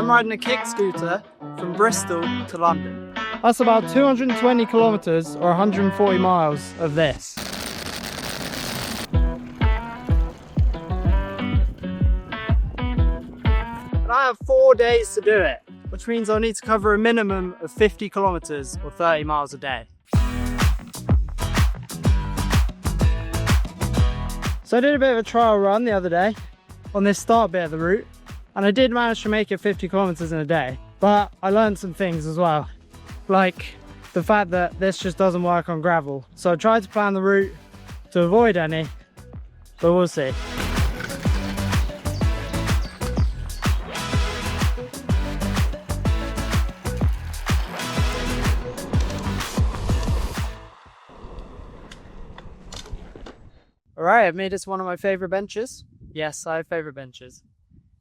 I'm riding a kick scooter from Bristol to London. That's about 220 kilometers or 140 miles of this. And I have 4 days to do it, which means I'll need to cover a minimum of 50 kilometers or 30 miles a day. So I did a bit of a trial run the other day on this start bit of the route, and I did manage to make it 50 kilometers in a day, but I learned some things as well, like the fact that this just doesn't work on gravel. So I tried to plan the route to avoid any, but we'll see. Alright, I've made it to one of my favourite benches. Yes, I have favourite benches.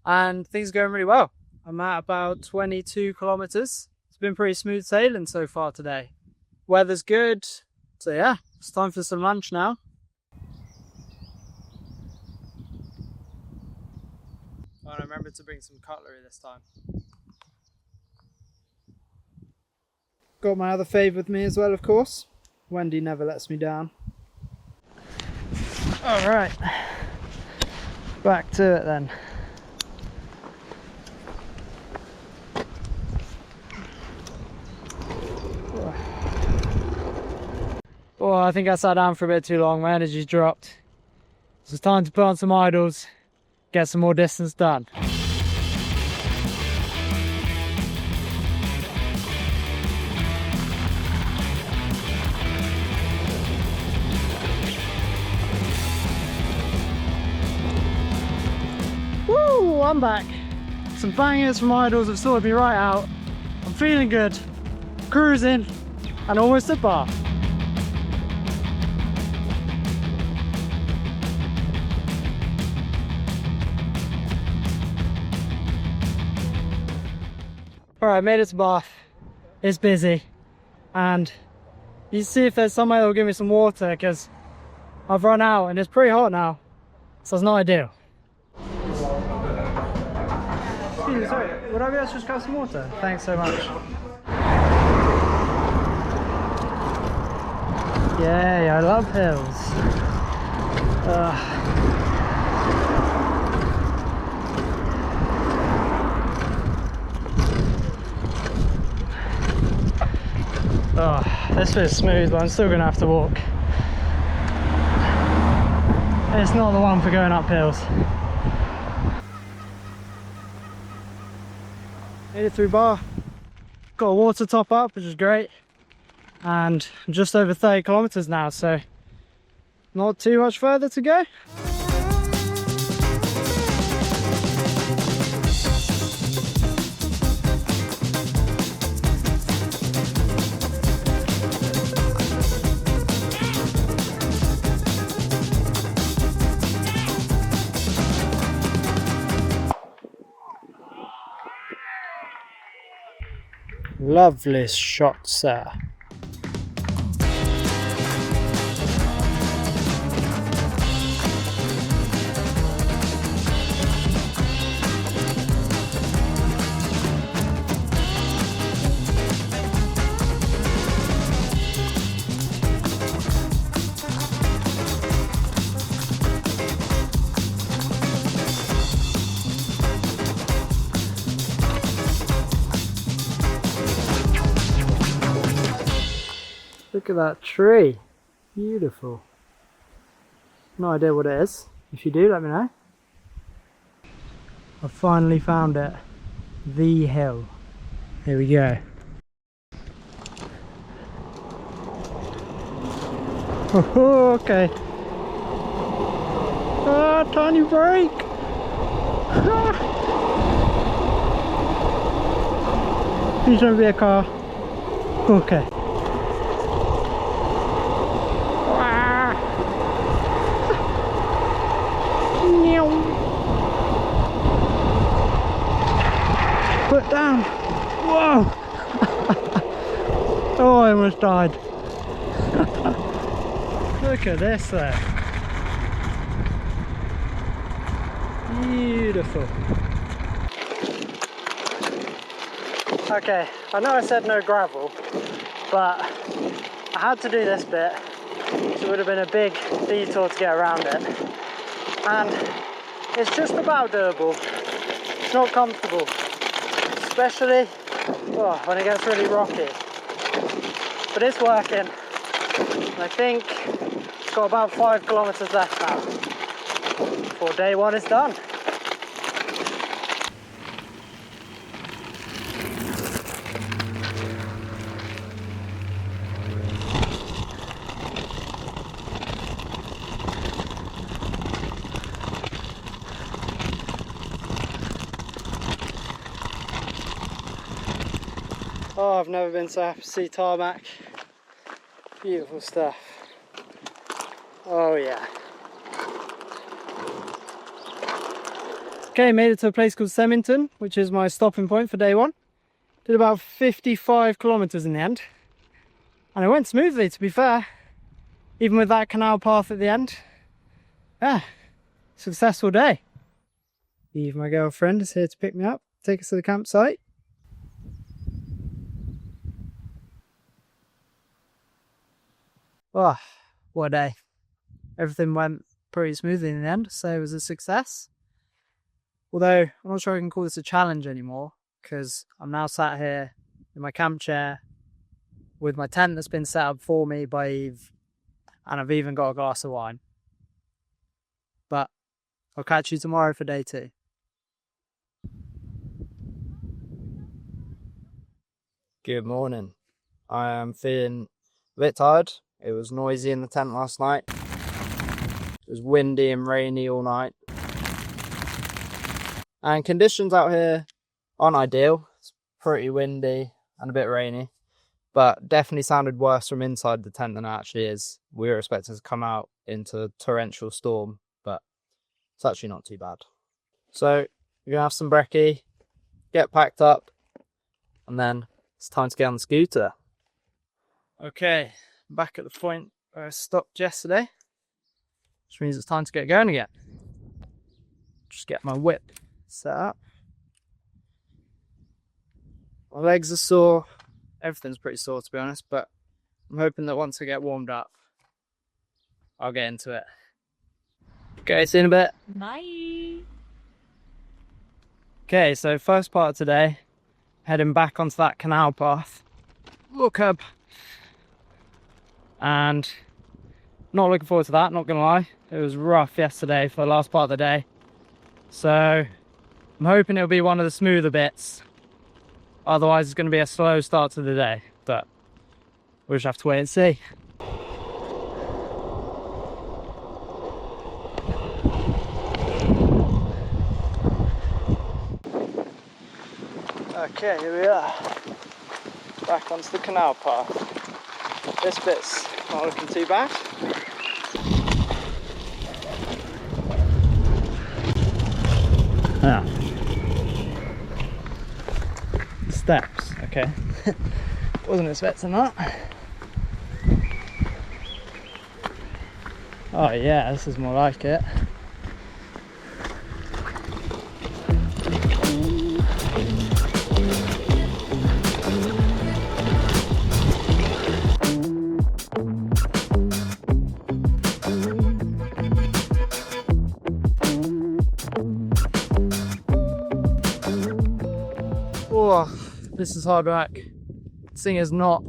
And things are going really well. I'm at about 22 kilometers. It's been pretty smooth sailing so far today. Weather's good. So yeah, it's time for some lunch now. Oh, and I remember to bring some cutlery this time. Got my other fave with me as well, of course. Wendy never lets me down. Alright, back to it then. Oh, I think I sat down for a bit too long, my energy's dropped. So it's time to put on some idles, get some more distance done. Woo, I'm back. Some bangers from idles have sorted me right out. I'm feeling good, cruising, and almost at bar. Alright, made it to Bath. It's busy, and you see if there's somewhere that will give me some water, because I've run out and it's pretty hot now, so it's not ideal. Excuse me, sorry, would I be able to just grab some water? Thanks so much. Yay, I love hills. Oh, this bit's smooth, but I'm still gonna have to walk. It's not the one for going up hills. Made it through Bar. Got a water top up, which is great. And I'm just over 30 kilometers now, so not too much further to go. Lovely shot, sir. Look at that tree, beautiful. No idea what it is. If you do, let me know. I've finally found it. The hill. Here we go. Oh, okay. Ah, tiny break. Ah. Please don't be a car. Okay. Put down. Whoa! Oh, I almost died. Look at this there. Beautiful. Okay, I know I said no gravel, but I had to do this bit, so it would have been a big detour to get around it. And it's just about doable. It's not comfortable, especially when it gets really rocky. But it's working. And I think it's got about 5 kilometers left now before day one is done. Oh, I've never been so happy to see tarmac. Beautiful stuff. Oh yeah. Okay, made it to a place called Semington, which is my stopping point for day one. Did about 55 kilometers in the end. And it went smoothly, to be fair. Even with that canal path at the end. Yeah, successful day. Eve, my girlfriend, is here to pick me up, take us to the campsite. Oh, what a day. Everything went pretty smoothly in the end, so it was a success. Although, I'm not sure I can call this a challenge anymore, because I'm now sat here in my camp chair with my tent that's been set up for me by Eve, and I've even got a glass of wine. But I'll catch you tomorrow for day 2. Good morning. I am feeling a bit tired. It was noisy in the tent last night. It was windy and rainy all night. And conditions out here aren't ideal. It's pretty windy and a bit rainy. But definitely sounded worse from inside the tent than it actually is. We were expecting to come out into a torrential storm, but it's actually not too bad. So we're going to have some brekkie, get packed up, and then it's time to get on the scooter. Okay. Back at the point where I stopped yesterday, which means it's time to get going again. Just get my whip set up. My legs are sore. Everything's pretty sore, to be honest, but I'm hoping that once I get warmed up, I'll get into it. Okay, see you in a bit. Bye. Okay, so first part of today, heading back onto that canal path. Look up. And not looking forward to that, not gonna lie. It was rough yesterday for the last part of the day. So I'm hoping it'll be one of the smoother bits. Otherwise it's gonna be a slow start to the day, but we'll just have to wait and see. Okay, here we are. Back onto the canal path. This bit's not looking too bad. Ah. Steps, okay. Wasn't expecting that. Oh yeah, this is more like it. Oh, this is hard work. This thing is not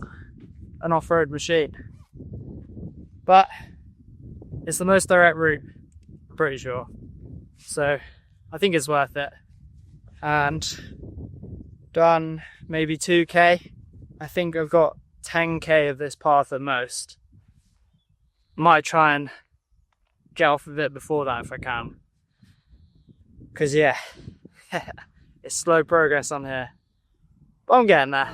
an off-road machine, but it's the most direct route, I'm pretty sure. So I think it's worth it. And done maybe 2k. I think I've got 10k of this path at most. Might try and get off of it before that if I can. Because yeah, it's slow progress on here. But I'm getting there.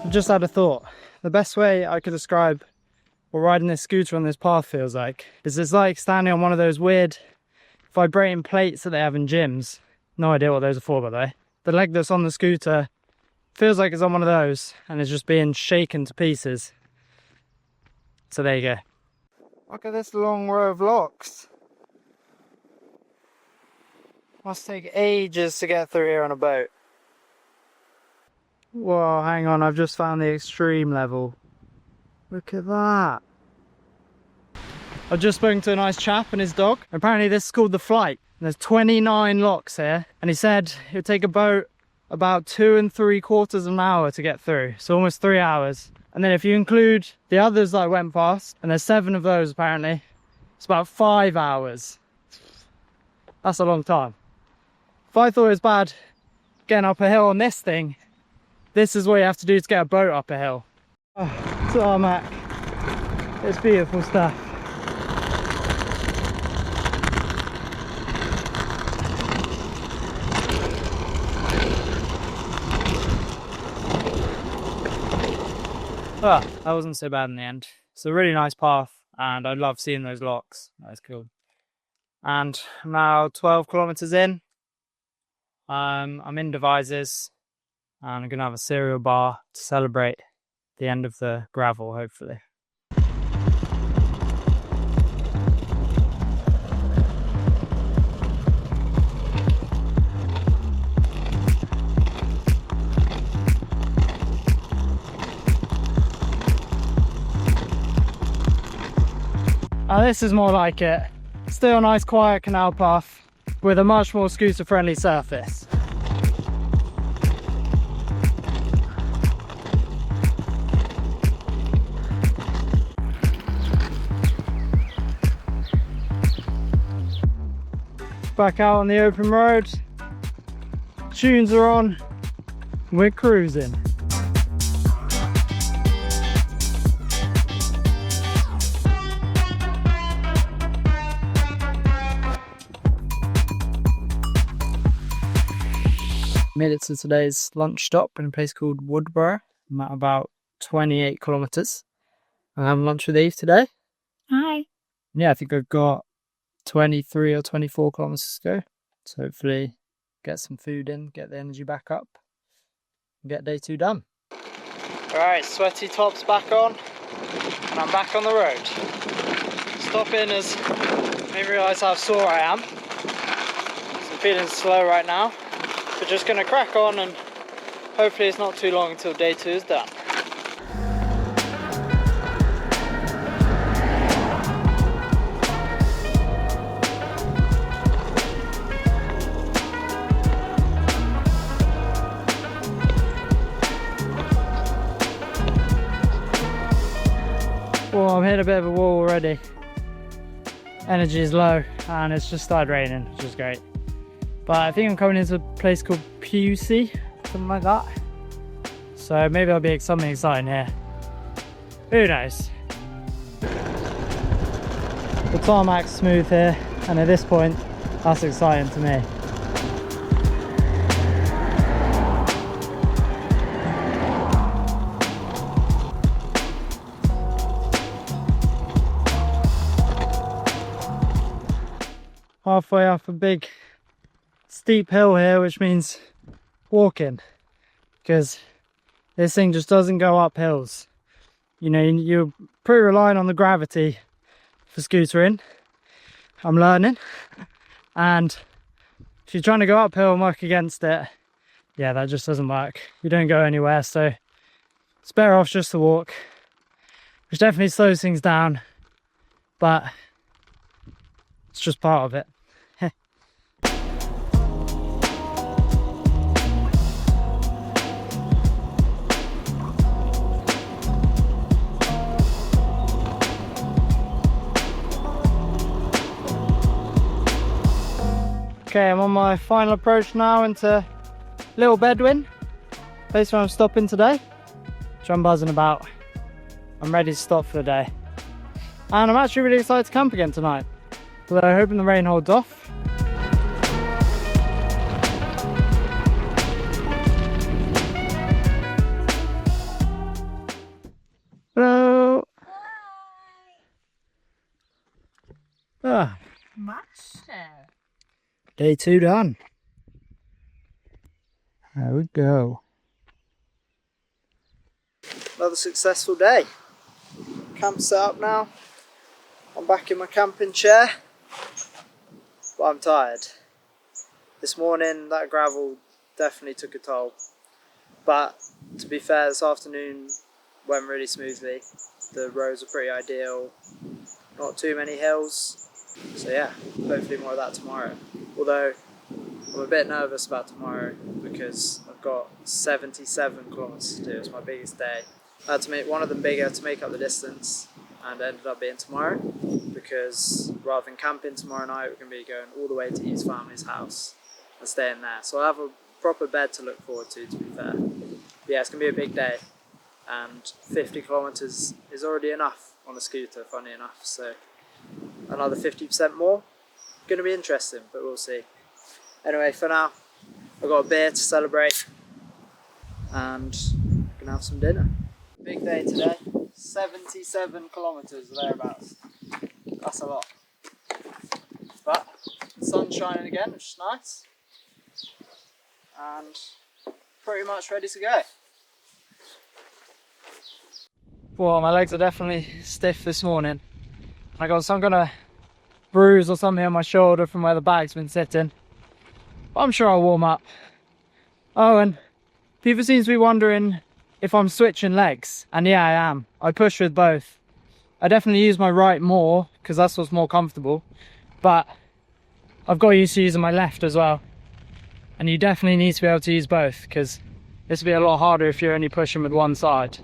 I just had a thought. The best way I could describe what riding this scooter on this path feels like. It's like standing on one of those weird vibrating plates that they have in gyms. No idea what those are for, by the way. The leg that's on the scooter feels like it's on one of those and it's just being shaken to pieces. So there you go. Look at this long row of locks. Must take ages to get through here on a boat. Whoa, hang on, I've just found the extreme level. Look at that. I've just spoken to a nice chap and his dog. Apparently this is called the Flight. And there's 29 locks here. And he said it would take a boat about 2 3/4 of an hour to get through. So almost 3 hours. And then if you include the others that I went past, and there's 7 of those apparently, it's about 5 hours. That's a long time. If I thought it was bad getting up a hill on this thing, this is what you have to do to get a boat up a hill. Oh, tarmac. It's beautiful stuff. Oh, that wasn't so bad in the end. It's a really nice path and I love seeing those locks. That's cool. And I'm now 12 kilometers in. I'm in Devizes and I'm gonna have a cereal bar to celebrate the end of the gravel, hopefully. This is more like it. Still a nice quiet canal path with a much more scooter friendly surface. Back out on the open road, tunes are on, we're cruising. Made it to today's lunch stop in a place called Woodborough. I'm at about 28 kilometers. I'm having lunch with Eve today. Hi. Yeah, I think I've got 23 or 24 kilometers to go. So hopefully get some food in, get the energy back up, and get day 2 done. Alright, sweaty tops back on, and I'm back on the road. Stopping has made me realise how sore I am. So I'm feeling slow right now. So just going to crack on and hopefully it's not too long until day 2 is done. Well, I'm hitting a bit of a wall already. Energy is low and it's just started raining, which is great. But I think I'm coming into a place called Pusey, something like that. So maybe there'll be something exciting here. Who knows? The tarmac's smooth here, and at this point, that's exciting to me. Halfway up a big steep hill here, which means walking, because this thing just doesn't go up hills. You know, you're pretty reliant on the gravity for scootering. I'm learning, and if you're trying to go uphill and work against it, yeah, that just doesn't work. You don't go anywhere, so it's better off just to walk, which definitely slows things down, but it's just part of it. Okay, I'm on my final approach now into Little Bedouin, place where I'm stopping today, which I'm buzzing about. I'm ready to stop for the day. And I'm actually really excited to camp again tonight, although I'm hoping the rain holds off. Hello! Ah, Much there. day 2 done. There we go. Another successful day. Camp set up now. I'm back in my camping chair, but I'm tired. This morning that gravel definitely took a toll, but to be fair, this afternoon went really smoothly. The roads are pretty ideal, not too many hills, so yeah, hopefully more of that tomorrow. Although I'm a bit nervous about tomorrow because I've got 77 kilometers to do. It's my biggest day. I had to make one of them bigger to make up the distance, and it ended up being tomorrow because rather than camping tomorrow night, we're going to be going all the way to his family's house and staying there. So I'll have a proper bed to look forward to be fair. But yeah, it's going to be a big day, and 50 kilometers is already enough on a scooter, funny enough. So another 50% more, going to be interesting, but we'll see. Anyway, for now, I've got a beer to celebrate and I'm going to have some dinner. Big day today, 77 kilometers or thereabouts. That's a lot. But the sun's shining again, which is nice. And pretty much ready to go. Well, my legs are definitely stiff this morning. I got some kind of bruise or something on my shoulder from where the bag's been sitting. But I'm sure I'll warm up. Oh, and people seem to be wondering if I'm switching legs. And yeah, I am. I push with both. I definitely use my right more because that's what's more comfortable. But I've got used to using my left as well. And you definitely need to be able to use both because this will be a lot harder if you're only pushing with one side.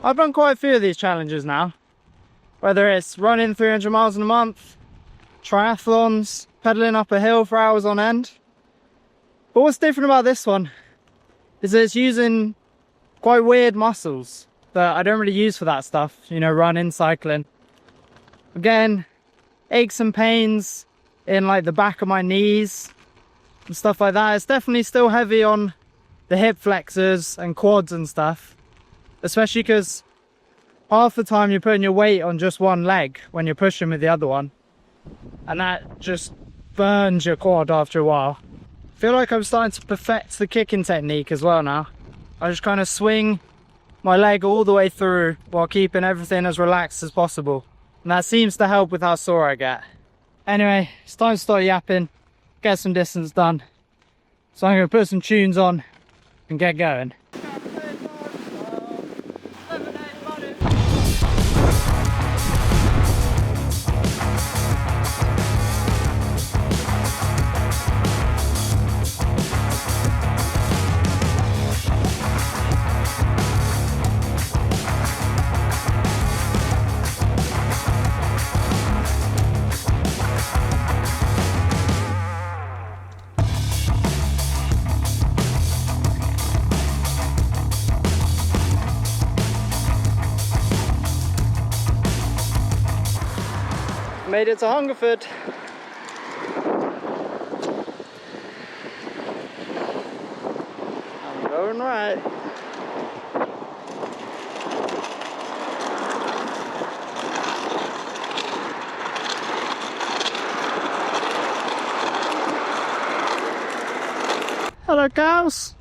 I've done quite a few of these challenges now, whether it's running 300 miles in a month, triathlons, pedaling up a hill for hours on end. But what's different about this one is that it's using quite weird muscles that I don't really use for that stuff, you know, running, cycling. Again, aches and pains in like the back of my knees and stuff like that. It's definitely still heavy on the hip flexors and quads and stuff. Especially because half the time you're putting your weight on just one leg when you're pushing with the other one. And that just burns your quad after a while. I feel like I'm starting to perfect the kicking technique as well now. I just kind of swing my leg all the way through while keeping everything as relaxed as possible. And that seems to help with how sore I get. Anyway, it's time to start yapping, get some distance done. So I'm going to put some tunes on and get going. Made it to Hungerford. I'm going right. Hello, cows.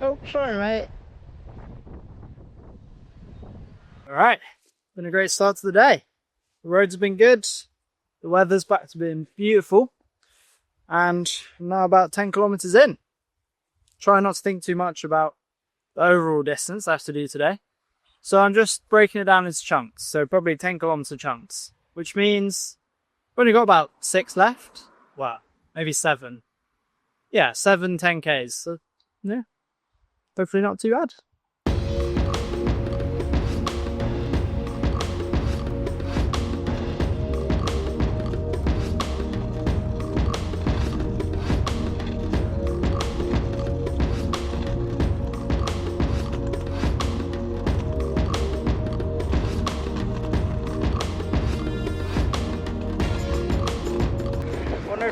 Oh, sorry, mate. Alright, been a great start to the day. The roads have been good, the weather's back to being beautiful, and I'm now about 10 kilometers in. Try not to think too much about the overall distance I have to do today. So I'm just breaking it down into chunks, so probably 10 kilometer chunks, which means I've only got about 6 left. Well, maybe 7. Yeah, 7 10Ks, so yeah. Hopefully not too bad.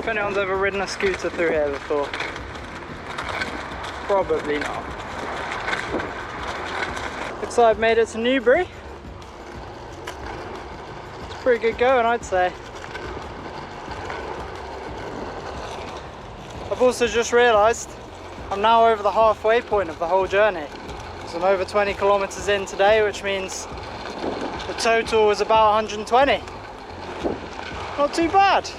anyone's ever ridden a scooter through here before. Probably not. Looks like I've made it to Newbury. It's pretty good going, I'd say. I've also just realised I'm now over the halfway point of the whole journey. So I'm over 20 kilometres in today, which means the total was about 120. Not too bad.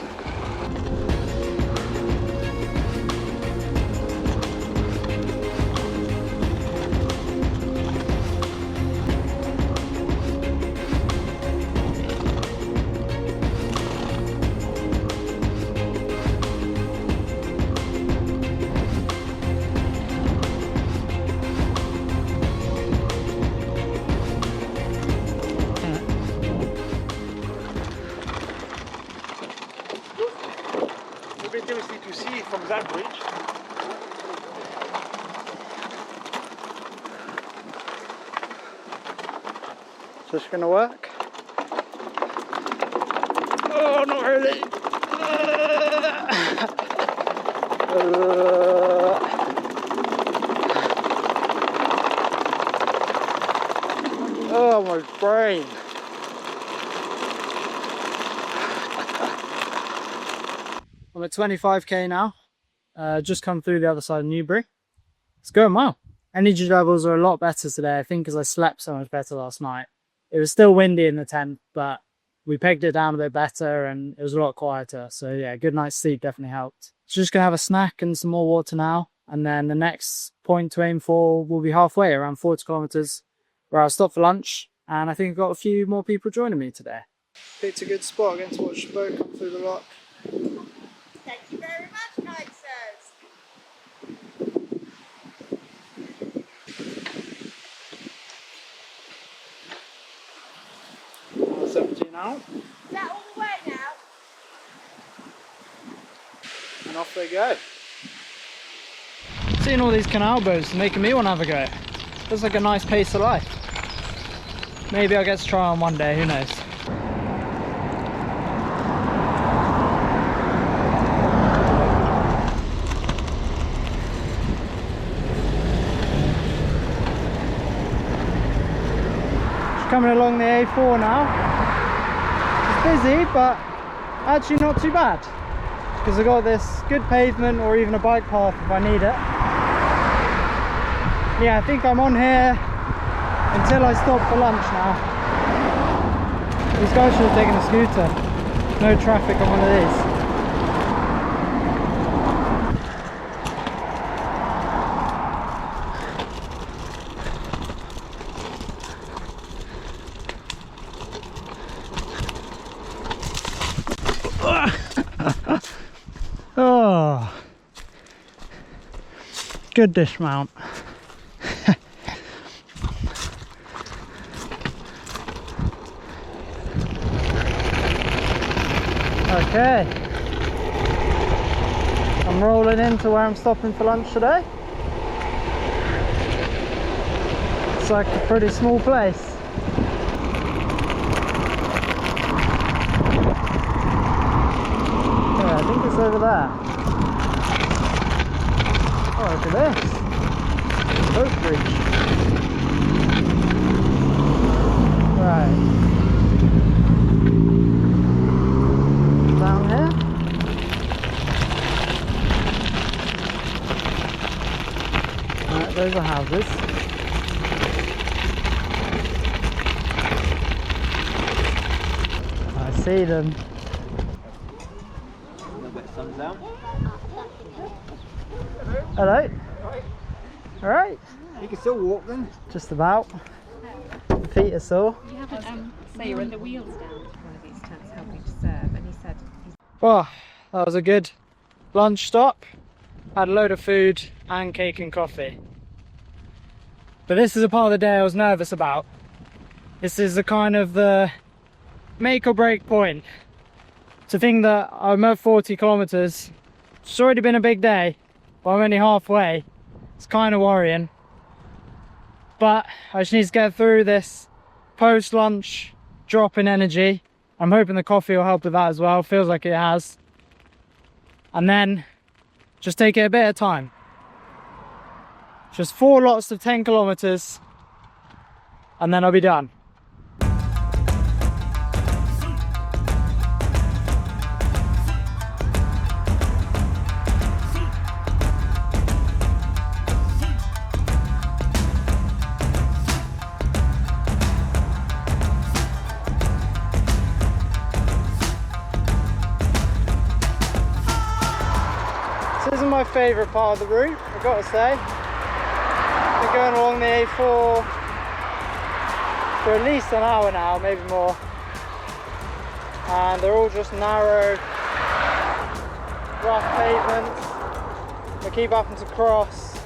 To see from that bridge. Is this gonna work? Oh, not really. Oh, my brain. I'm at 25k now, just come through the other side of Newbury. It's going well. Energy levels are a lot better today, I think, because I slept so much better last night. It was still windy in the tent, but we pegged it down a bit better and it was a lot quieter. So yeah, a good night's sleep definitely helped. So just gonna have a snack and some more water now, and then the next point to aim for will be halfway, around 40 kilometres, where I'll stop for lunch, and I think I've got a few more people joining me today. Picked a good spot, getting to watch the boat come through the lock. Thank you very much, kind sirs. 17 out. Is that all the way now? And off they go. Seeing all these canal boats is making me want to have a go. Looks like a nice pace of life. Maybe I'll get to try on one day, who knows. Coming along the A4 now. It's busy, but actually not too bad, because I've got this good pavement or even a bike path if I need it. Yeah, I think I'm on here until I stop for lunch now. These guys should have taken a scooter. No traffic on one of these. Oh, good dismount. Okay, I'm rolling into where I'm stopping for lunch today. It's like a pretty small place. Yeah, I think it's over there. Oh, look at this. Boat bridge. Right. Down here. Right, those are houses. I see them. Hello. Alright. You can still walk then. Just about. The feet are sore. You haven't say you're in the wheels down to one of these tents helping to serve, and he said Well, that was a good lunch stop. Had a load of food and cake and coffee. But this is a part of the day I was nervous about. This is the kind of the make or break point. To think that I'm at 40 kilometers, it's already been a big day, but I'm only halfway. It's kind of worrying. But I just need to get through this post-lunch drop in energy. I'm hoping the coffee will help with that as well. Feels like it has. and then just take it a bit of time. Just 4 lots of 10 kilometers, and then I'll be done. This isn't my favourite part of the route, I've got to say. Been going along the A4 for at least an hour now, maybe more. And they're all just narrow, rough pavements. I keep having to cross.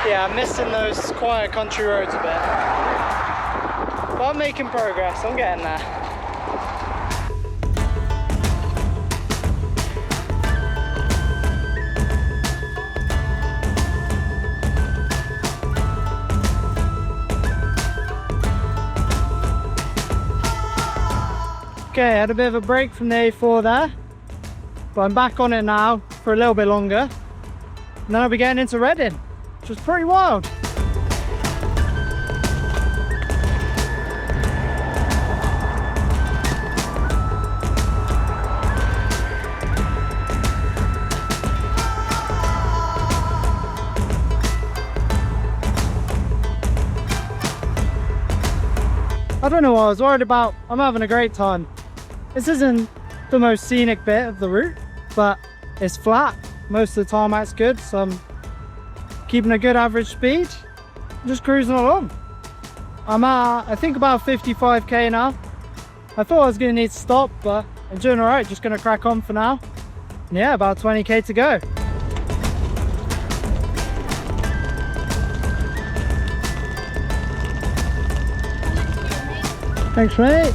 Yeah, I'm missing those quiet country roads a bit. But I'm making progress, I'm getting there. Okay, had a bit of a break from the A4 there, but I'm back on it now for a little bit longer, and then I'll be getting into Reading, which is pretty wild. I don't know what I was worried about. I'm having a great time. This isn't the most scenic bit of the route, but it's flat. Most of the tarmac's good, so I'm keeping a good average speed. I'm just cruising along. I'm at, I think, about 55k now. I thought I was going to need to stop, but I'm doing alright. Just going to crack on for now. And yeah, about 20k to go. Thanks, mate.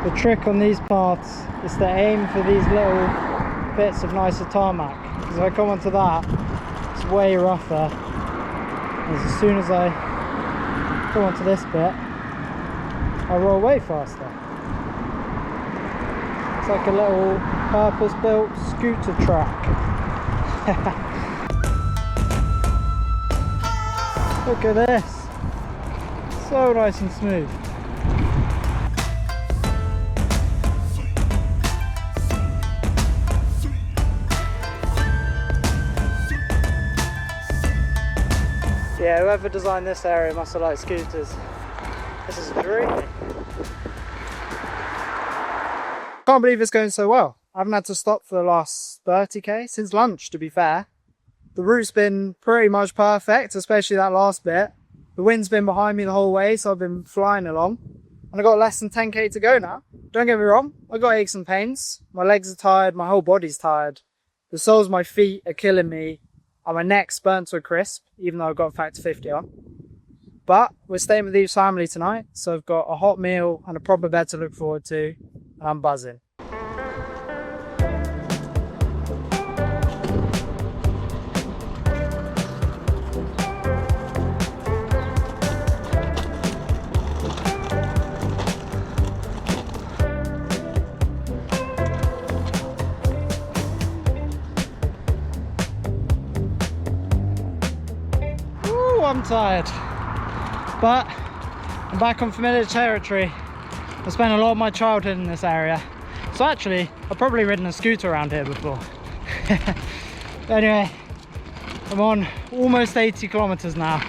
The trick on these paths is to aim for these little bits of nicer tarmac, because if I come onto that, it's way rougher. As soon as I come onto this bit, I roll way faster. It's like a little purpose-built scooter track. Look at this, so nice and smooth. Yeah, whoever designed this area must have liked scooters. This is a dream. Can't believe it's going so well. I haven't had to stop for the last 30k since lunch, to be fair. The route's been pretty much perfect, especially that last bit. The wind's been behind me the whole way, so I've been flying along. And I've got less than 10k to go now. Don't get me wrong, I've got aches and pains. My legs are tired, my whole body's tired. The soles of my feet are killing me. And my neck's burnt to a crisp, even though I've got Factor 50 on. But we're staying with Eve's family tonight, so I've got a hot meal and a proper bed to look forward to, and I'm buzzing. I'm tired, but I'm back on familiar territory. I spent a lot of my childhood in this area, so actually I've probably ridden a scooter around here before. Anyway, I'm on almost 80 kilometers now,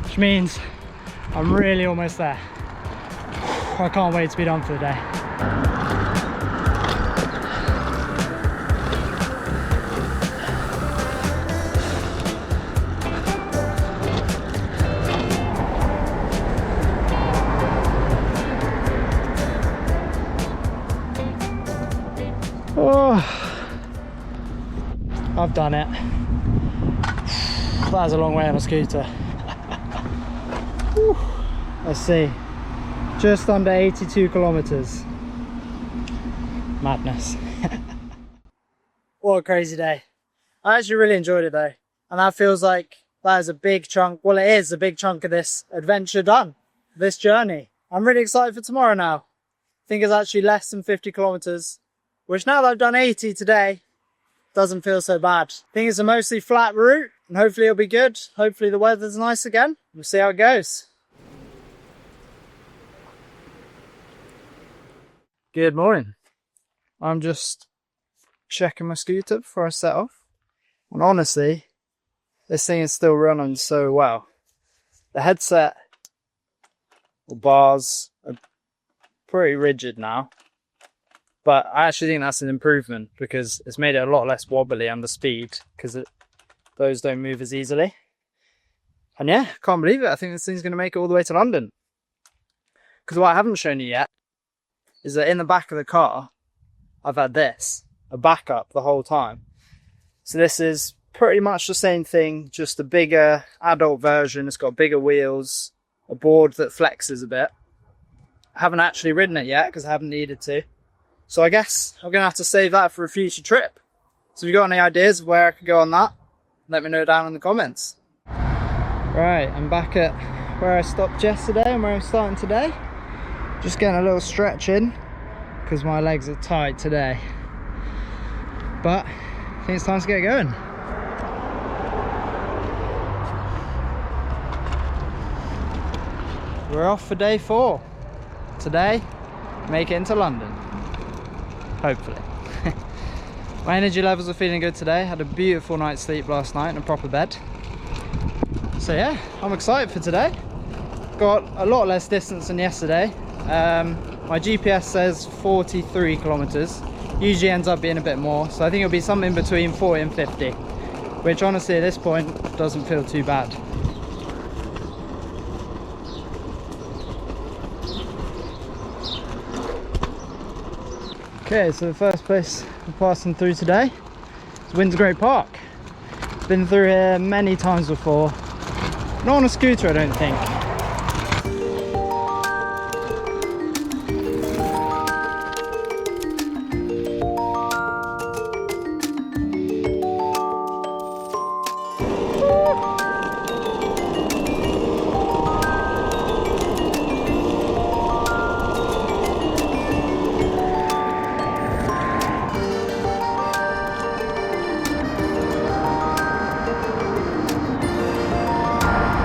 which means I'm really almost there. I can't wait to be done for the day. Oh, I've done it. That's a long way on a scooter. Whew. Let's see, just under 82 kilometers. Madness. What a crazy day. I actually really enjoyed it though, and that feels like that is a big chunk, well it is a big chunk of this adventure done, this journey. I'm really excited for tomorrow now. I think it's actually less than 50 kilometers, which now that I've done 80 today, doesn't feel so bad. I think it's a mostly flat route, and hopefully it'll be good. Hopefully the weather's nice again. We'll see how it goes. Good morning. I'm just checking my scooter before I set off. And honestly, this thing is still running so well. The headset or bars are pretty rigid now. But I actually think that's an improvement because it's made it a lot less wobbly under speed because those don't move as easily. And yeah, can't believe it. I think this thing's going to make it all the way to London. Because what I haven't shown you yet is that in the back of the car, I've had this, a backup the whole time. So this is pretty much the same thing, just a bigger adult version. It's got bigger wheels, a board that flexes a bit. I haven't actually ridden it yet because I haven't needed to. So I guess I'm going to have to save that for a future trip. So if you've got any ideas of where I could go on that, let me know down in the comments. Right, I'm back at where I stopped yesterday and where I'm starting today. Just getting a little stretch in because my legs are tight today. But I think it's time to get going. We're off for day 4. Today, make it into London. Hopefully. My energy levels are feeling good today. Had a beautiful night's sleep last night in a proper bed. So yeah, I'm excited for today. Got a lot less distance than yesterday. My GPS says 43 kilometers. Usually ends up being a bit more. So I think it'll be something between 40 and 50. Which honestly at this point doesn't feel too bad. Okay, so the first place we're passing through today is Windsor Great Park. Been through here many times before. Not on a scooter, I don't think.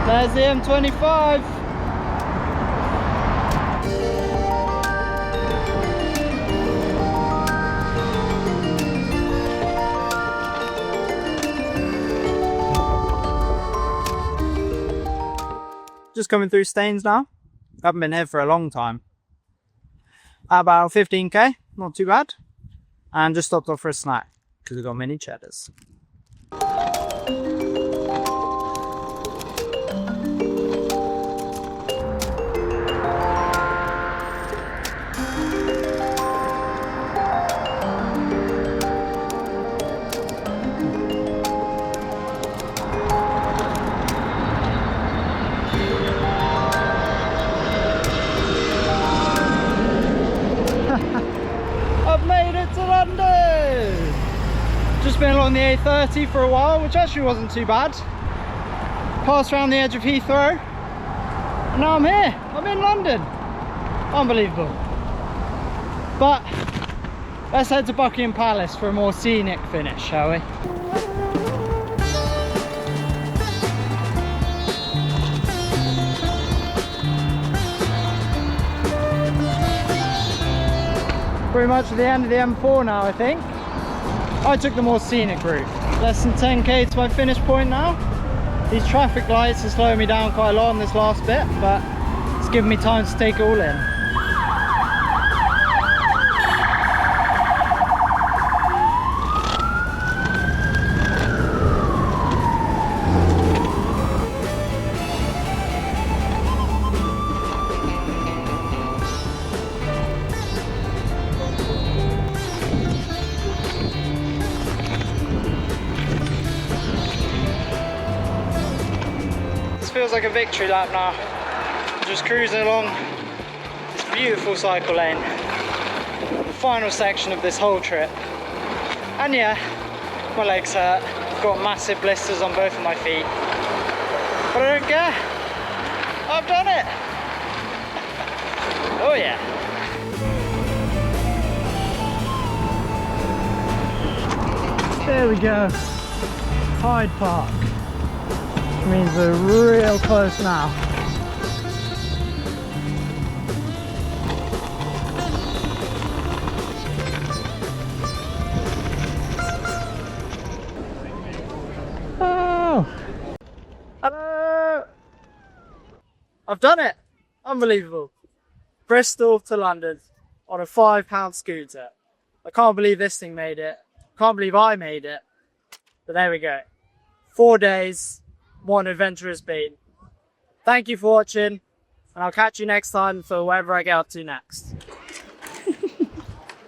There's the M25. Just coming through Staines now. Haven't been here for a long time. About 15k, not too bad. And just stopped off for a snack because we've got mini cheddars. I've made it to London! Just been along the A30 for a while, which actually wasn't too bad. Passed around the edge of Heathrow, and now I'm here. I'm in London. Unbelievable. But let's head to Buckingham Palace for a more scenic finish, shall we? Pretty much at the end of the M4 now, I think. I took the more scenic route. Less than 10k to my finish point now. These traffic lights are slowing me down quite a lot on this last bit, but it's giving me time to take it all in. feels like a victory lap now. I'm just cruising along this beautiful cycle lane. The final section of this whole trip. And yeah, my legs hurt. I've got massive blisters on both of my feet. But I don't care. I've done it. Oh yeah. There we go. Hyde Park. Which means we're real close now. Oh! Hello! I've done it! Unbelievable. Bristol to London on a £5 scooter. I can't believe this thing made it. Can't believe I made it. But there we go. 4 days. What an adventure it's been. Thank you for watching. And I'll catch you next time for wherever I get up to next.